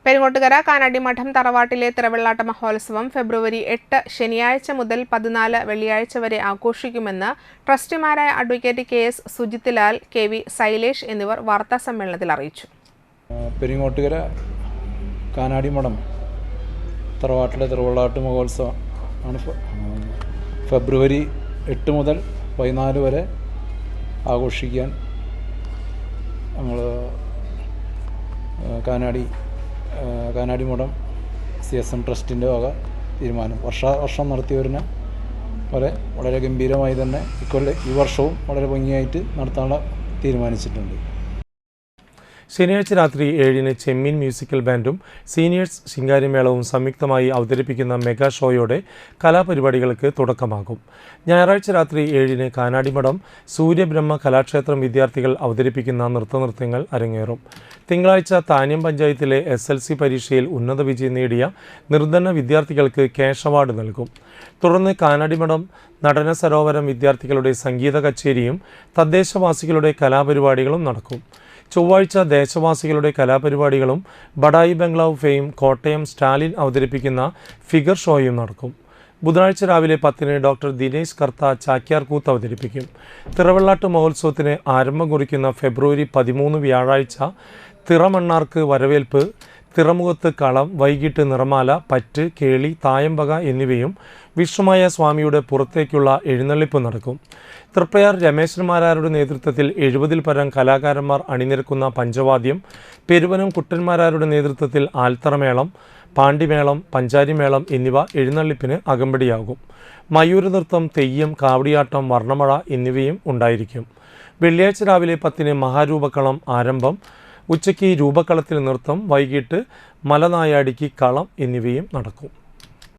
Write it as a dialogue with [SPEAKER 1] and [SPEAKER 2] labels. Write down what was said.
[SPEAKER 1] പെരിങ്ങോട്ടുകര കാനാടിമഠം തറവാട്ടിലെ തിറവെള്ളാട്ട മഹോത്സവം ഫെബ്രുവരി 8 ശനിയാഴ്ച മുതൽ 14 വെള്ളിയാഴ്ച വരെ ആഘോഷിക്കുമെന്ന് ട്രസ്റ്റിമാരായ അഡ്വക്കേറ്റ് കെ.എസ്. സുജിത് ലാൽ, കെ.വി. സൈലേഷ് എന്നിവർ വാർത്താസമ്മേളനത്തിൽ അറിയിച്ചു.
[SPEAKER 2] പെരിങ്ങോട്ടുകര കാനാടിമഠം തറവാട്ടിലെ തിറവെള്ളാട്ട് മഹോത്സവം ആണ് ഫെബ്രുവരി 8 മുതൽ 14 വരെ ആഘോഷിക്കാൻ നമ്മൾ കാനാടിമഠം CSM ട്രസ്റ്റിൻ്റെ വക തീരുമാനം വർഷം നടത്തി വരുന്ന പോലെ വളരെ ഗംഭീരമായി തന്നെ ഈ വർഷവും വളരെ ഭംഗിയായിട്ട് നടത്താനുള്ള തീരുമാനിച്ചിട്ടുണ്ട്.
[SPEAKER 3] ശനിയാഴ്ച രാത്രി 7-ന് ചെമ്മീൻ മ്യൂസിക്കൽ ബാൻഡും സീനിയേഴ്സ് ശിങ്കാരിമേളവും സംയുക്തമായി അവതരിപ്പിക്കുന്ന മെഗാ ഷോയോടെ കലാപരിപാടികൾക്ക് തുടക്കമാകും. ഞായറാഴ്ച രാത്രി 7-ന് കാനാടിമഠം സൂര്യബ്രഹ്മ കലാക്ഷേത്രം വിദ്യാർത്ഥികൾ അവതരിപ്പിക്കുന്ന നൃത്തനൃത്യങ്ങൾ അരങ്ങേറും. തിങ്കളാഴ്ച താന്യം പഞ്ചായത്തിലെ SLC പരീക്ഷയിൽ ഉന്നത വിജയം നേടിയ നിർധന വിദ്യാർത്ഥികൾക്ക് ക്യാഷ് അവാർഡ് നൽകും. തുടർന്ന് കാനാടിമഠം നടന സരോവരം വിദ്യാർത്ഥികളുടെ സംഗീത കച്ചേരിയും തദ്ദേശവാസികളുടെ കലാപരിപാടികളും നടക്കും. ചൊവ്വാഴ്ച ദേശവാസികളുടെ കലാപരിപാടികളും ബഡായി ബംഗ്ലാവ് ഫെയിം കോട്ടയം സ്റ്റാലിൻ അവതരിപ്പിക്കുന്ന ഫിഗർ ഷോയും നടക്കും. ബുധനാഴ്ച രാവിലെ 10-ന് ഡോക്ടർ ദിനേശ് കർത്ത ചാക്യാർകൂത്ത് അവതരിപ്പിക്കും. തിറവെള്ളാട്ട് മഹോത്സവത്തിന് ആരംഭം കുറിക്കുന്ന ഫെബ്രുവരി 13 വ്യാഴാഴ്ച തിറമണ്ണാർക്ക് വരവേൽപ്പ്, തിറമുഖത്ത് കളം, വൈകിട്ട് നിറമാല, പറ്റ്, കേളി, തായമ്പക എന്നിവയും വിഷ്ണുമായ സ്വാമിയുടെ പുറത്തേക്കുള്ള എഴുന്നള്ളിപ്പ് നടക്കും. തൃപ്രയാർ രമേശന്മാരാരുടെ നേതൃത്വത്തിൽ 70-ൽ പരം കലാകാരന്മാർ അണിനിരക്കുന്ന പഞ്ചവാദ്യം, പെരുവനം കുട്ടന്മാരാരുടെ നേതൃത്വത്തിൽ ആൽത്തറമേളം, പാണ്ടിമേളം, പഞ്ചാരിമേളം എന്നിവ എഴുന്നള്ളിപ്പിന് അകമ്പടിയാകും. മയൂരനൃത്തം, തെയ്യം, കാവടിയാട്ടം, വർണ്ണമഴ എന്നിവയും ഉണ്ടായിരിക്കും. വെള്ളിയാഴ്ച രാവിലെ 10-ന് മഹാരൂപക്കളം ആരംഭം, ഉച്ചയ്ക്ക് രൂപക്കളത്തിൽ നൃത്തം, വൈകിട്ട് മലനായാടിക്ക് കളം എന്നിവയും നടക്കും.